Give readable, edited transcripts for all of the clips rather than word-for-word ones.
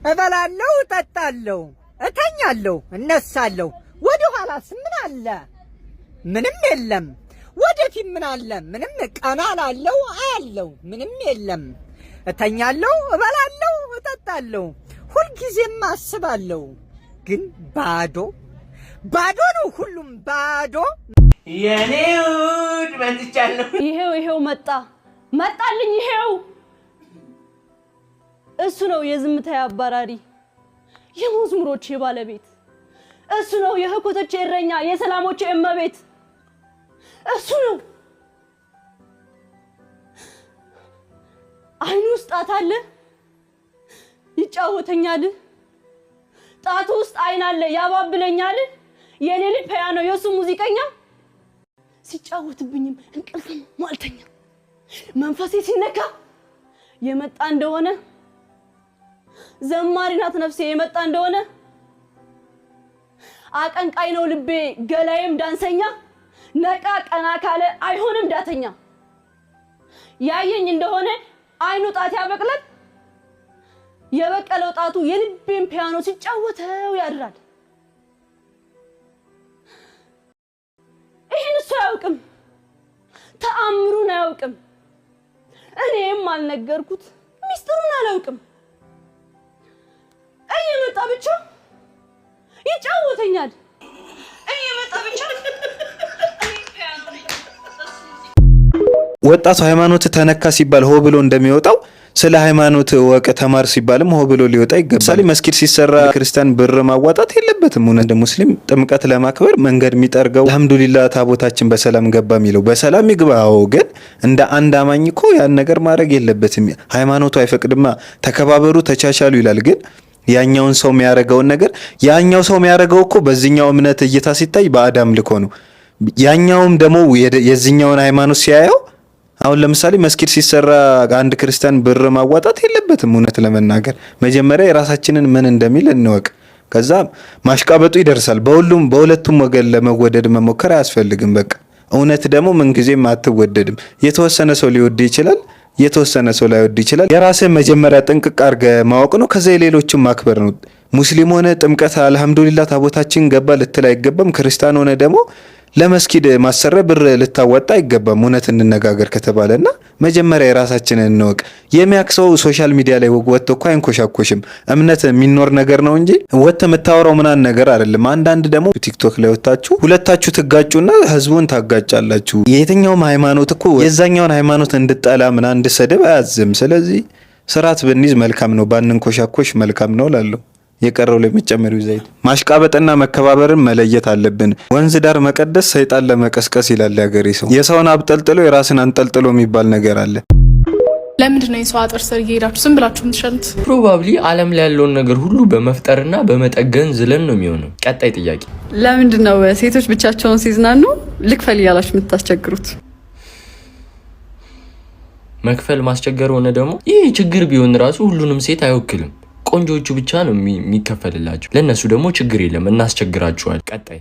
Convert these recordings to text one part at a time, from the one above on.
እበላለሁ፣ እጠጣለሁ፣ እተኛለሁ፣ እነሳለሁ። ወደ ኋላስ ምን አለ? ምንም የለም። ወደፊት ምን አለ? ምንም። ቀና ላለው አያለው፣ ምንም የለም። እተኛለሁ፣ እበላለሁ፣ እጠጣለሁ፣ ሁልጊዜም አስባለሁ። ግን ባዶ ነው፣ ሁሉም ባዶ። የኔ ውድ መጥቻለሁ። ይሄው መጣልኝ። ይሄው እሱ ነው የዝምታዬ አባራሪ፣ የመዝሙሮቼ ባለቤት። እሱ ነው የህኮቶቼ እረኛ፣ የሰላሞቼ እመቤት። እሱ ነው። አይኑ ውስጥ ጣት አለ፣ ይጫወተኛል። ጣቱ ውስጥ አይን አለ፣ ያባብለኛል። የኔ ልጅ ፒያኖ፣ የሱ ሙዚቀኛ። ሲጫወትብኝም እንቅልፍ ማልተኛ፣ መንፈሴ ሲነካ የመጣ እንደሆነ ዘማሪ ናት ነፍሴ የመጣ እንደሆነ። አቀንቃይ ነው ልቤ ገላዬም ዳንሰኛ፣ ነቃ ቀና ካለ አይሆንም ዳተኛ። ያየኝ እንደሆነ አይኑ ጣት ያበቅላል፣ የበቀለው ጣቱ የልቤን ፒያኖ ሲጫወተው ያድራል። ይሄን እሱ አያውቅም፣ ተአምሩን አያውቅም። እኔም አልነገርኩት ሚስጥሩን አላውቅም። እየመጣ ብቻ ይጫወተኛል፣ እየመጣ ብቻ። ወጣቱ ሃይማኖት ተነካ ሲባል ሆ ብሎ እንደሚወጣው ስለ ሃይማኖት ወቀ ተማር ሲባልም ሆ ብሎ ሊወጣ ይገባል። ምሳሌ መስጊድ ሲሰራ ክርስቲያን ብር ማዋጣት የለበትም። እንደ ሙስሊም ጥምቀት ለማክበር መንገድ የሚጠርገው አልহামዱሊላህ ታቦታችን በሰላም ገባ የሚለው በሰላም ይግባው፣ ግን እንደ አንድ አማኝ እኮ ያን ነገር ማድረግ የለበትም። ሃይማኖቱ አይፈቅድማ። ተከባበሩ፣ ተቻቻሉ ይላል። ግን ያኛውን ሰው የሚያረጋውን ነገር ያኛው ሰው የሚያረጋው እኮ በዚህኛው እምነት እይታ ሲታይ በአዳም ልኮ ነው። ያኛውም ደግሞ የዚህኛውን ሃይማኖት ሲያየው አሁን ለምሳሌ መስጊድ ሲሰራ አንድ ክርስቲያን ብር ማዋጣት የለበትም። እውነት ለመናገር መጀመሪያ የራሳችንን ምን እንደሚል እንወቅ፣ ከዛ ማሽቃበጡ ይደርሳል። በሁለቱም ወገን ለመወደድ መሞከር አያስፈልግም። በቃ እውነት ደግሞ ምንጊዜም አትወደድም። የተወሰነ ሰው ሊወድ ይችላል፣ የተወሰነ ሰው ላይወድ ይችላል። የራስን መጀመሪያ ጥንቅቅ አድርገህ ማወቅ ነው፣ ከዛ የሌሎችን ማክበር ነው። ሙስሊም ሆነ ጥምቀት አልহামዱሊላህ ታቦታችን ገባ ልትል አይገባም። ክርስቲያን ሆነ ደግሞ ለመስጊድ ማሰረ ብር ልታወጣ አይገባም። እውነት እንነጋገር ከተባለና መጀመሪያ የራሳችንን እንወቅ። የሚያክሰው ሶሻል ሚዲያ ላይ ወጥቶ እኮ አይንኮሻኮሽም። እምነት የሚኖር ነገር ነው እንጂ ወጥተ የምታወራው ምናን ነገር አይደለም። አንዳንድ ደግሞ ቲክቶክ ላይ ወጣችሁ ሁለታችሁ ትጋጩና ህዝቡን ታጋጫላችሁ። የትኛውም ሃይማኖት እኮ የዛኛውን ሃይማኖት እንድጠላ ምናን እንድሰደብ አያዝም። ስለዚህ ስርዓት ብንይዝ መልካም ነው፣ ባንንኮሻኮሽ መልካም ነው እላለሁ። የቀረው ለሚጨመሩ ዘይት ማሽቃበጥና መከባበርን መለየት አለብን። ወንዝ ዳር መቀደስ ሰይጣን ለመቀስቀስ ይላል ያገሬ ሰው። የሰውን አብጠልጥሎ የራስን አንጠልጥሎ የሚባል ነገር አለ። ለምንድን ነው የሰው አጥር ስር እየሄዳችሁ ዝም ብላችሁ የምትሸኑት? ፕሮባብሊ ዓለም ላይ ያለውን ነገር ሁሉ በመፍጠርና በመጠገን ዝለን ነው የሚሆነው። ቀጣይ ጥያቄ፣ ለምንድን ነው ሴቶች ብቻቸውን ሲዝናኑ ልክፈል እያላችሁ የምታስቸግሩት? መክፈል ማስቸገር ሆነ ደግሞ ይህ ችግር ቢሆን ራሱ ሁሉንም ሴት አይወክልም። ቆንጆቹ ብቻ ነው የሚከፈልላቸው። ለነሱ ደግሞ ችግር የለም፣ እናስቸግራቸዋል። ቀጣይ፣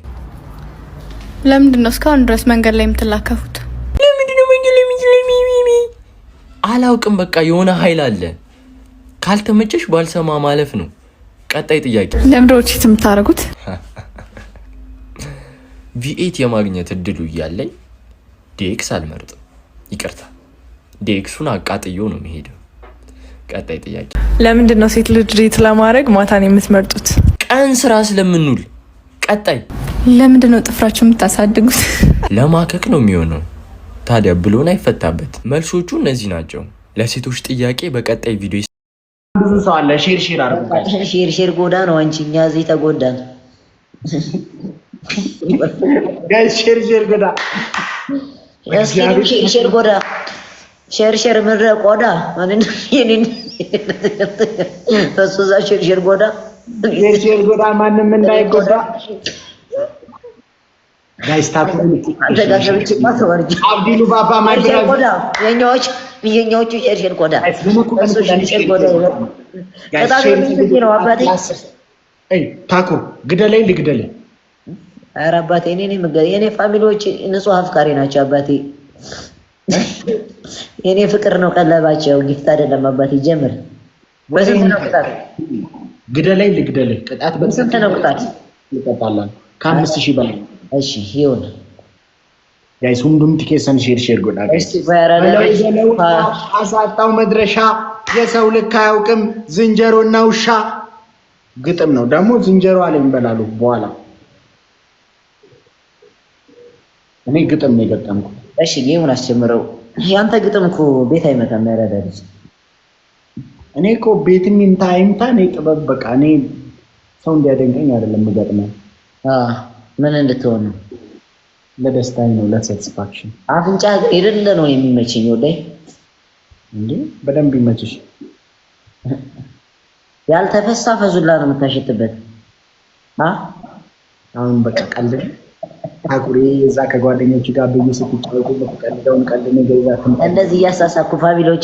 ለምንድን ነው እስካሁን ድረስ መንገድ ላይ የምትላከፉት? ለምንድን ነው መንገድ ላይ አላውቅም። በቃ የሆነ ኃይል አለ። ካልተመቸሽ ባልሰማ ማለፍ ነው። ቀጣይ ጥያቄ፣ ለምንድን ነው ቺት የምታረጉት? ቪኤት የማግኘት እድሉ እያለኝ ዲኤክስ አልመርጥም። ይቅርታ፣ ዲኤክሱን አቃጥየው ነው የሚሄደው። ቀጣይ ጥያቄ፣ ለምንድን ነው ሴት ልጅ ዴት ለማድረግ ማታን የምትመርጡት? ቀን ስራ ስለምንውል። ቀጣይ፣ ለምንድን ነው ጥፍራችሁ የምታሳድጉት? ለማከክ ነው የሚሆነው። ታዲያ ብሎን አይፈታበት። መልሶቹ እነዚህ ናቸው። ለሴቶች ጥያቄ በቀጣይ ቪዲዮ ብዙ ሰው አለ። ሼር አድርጉ። ሼር ጎዳ ነው እንጂ እኛ እዚህ ተጎዳን። ጋይስ ሼር ጎዳ ሼር ጎዳ ሼር ምድረ ቆዳ ማለት የኔን ተሱዛ ሼር ጎዳ ማንንም እንዳይጎዳ ጋይስ ታቁ አደጋገብች ማተወርጅ አብዲሉ ባባ ማይግራ ጎዳ የኛዎቹ ሼር ጎዳ እሱ ሼር ጎዳ ከታገኝ ነው አባቴ። ታቁ ግደለኝ ልግደለኝ። ኧረ አባቴ የኔ ፋሚሊዎች ንጹህ አፍቃሪ ናቸው አባቴ። የኔ ፍቅር ነው ቀለባቸው፣ ጊፍት አይደለም አባቴ። ጀምር በስንት ነው ቅጣት? ግደለኝ ልግደልህ ቅጣት በስንት ነው ቅጣት ይቀጣላል ከ5000 በላይ እሺ ይሁን ጋይስ ሁንዱም ቲኬሰን ሼር ጎዳ እሺ ባራዳው አሳጣው መድረሻ የሰው ልክ አያውቅም ዝንጀሮና ውሻ ግጥም ነው ደግሞ ዝንጀሮ አለኝ በላሉ በኋላ እኔ ግጥም ነው የገጠምኩ እሺ ጌሙን አስጀምረው ያንተ ግጥም እኮ ቤት አይመጣም ያራዳልሽ እኔ እኮ ቤትም ይምታ እኔ ጥበብ በቃ እኔ ሰው እንዲያደንቀኝ አይደለም የምገጥመው ምን እንድትሆን ነው ለደስታዬ ነው ለሳቲስፋክሽን አፍንጫ ይደለ ነው የሚመችኝ ወዳይ እንዴ በደንብ ይመችሽ ያልተፈሳ ፈዙላ ነው የምታሸትበት አሁን በቃ ቀልድ ታኩሪ እዛ ከጓደኞች ጋር በየሰጡ ጫወቱ በቀልደውን ቀልድ ነገር ይዛት እንደዚህ ያሳሳኩ ፋሚሊዎች